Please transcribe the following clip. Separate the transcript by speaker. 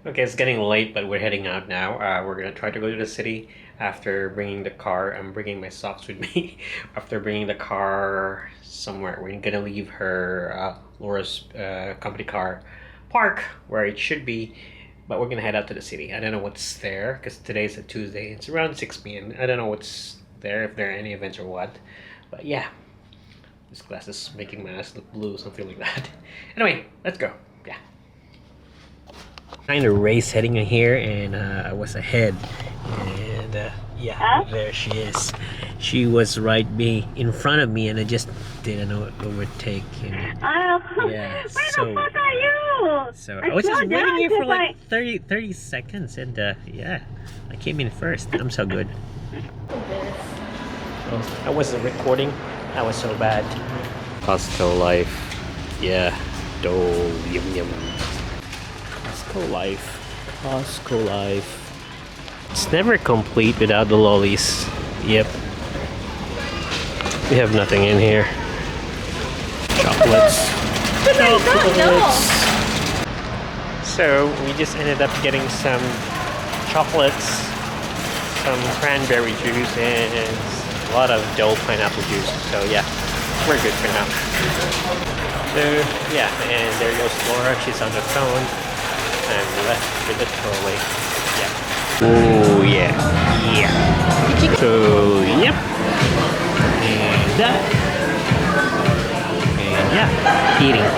Speaker 1: Okay, it's getting late, but we're heading out now. We're gonna try to go to the city after bringing the car. I'm bringing my socks with me. After bringing the car somewhere, we're gonna leave her Laura's company car park where it should be, but we're gonna head out to the city. I don't know what's there because today's a Tuesday. It's around 6 p.m. I don't know what's there, if there are any events or what. But yeah, this glass is making my eyes look blue, something like that. Anyway, let's go. Yeah. Kind of race heading in here, and I was ahead, and yeah,
Speaker 2: Huh?
Speaker 1: there she is. She was right in front of me, and I just didn't overtake. And, yeah,
Speaker 2: Where the fuck are you?
Speaker 1: so I was just waiting here for like 30 seconds, and yeah, I came in first. I'm so good. Oh, I wasn't recording. That was so bad. Costco life. Yeah. Oh, yum yum. Costco life. It's never complete without the lollies. Yep. We have nothing in here. Chocolates. So we just ended up getting some chocolates, some cranberry juice, and a lot of Dole pineapple juice. So yeah, we're good for now. So yeah, and there goes Laura. She's on the phone. I'm left with the trolley. Yeah. Oh yeah. So yep. And yeah, eating.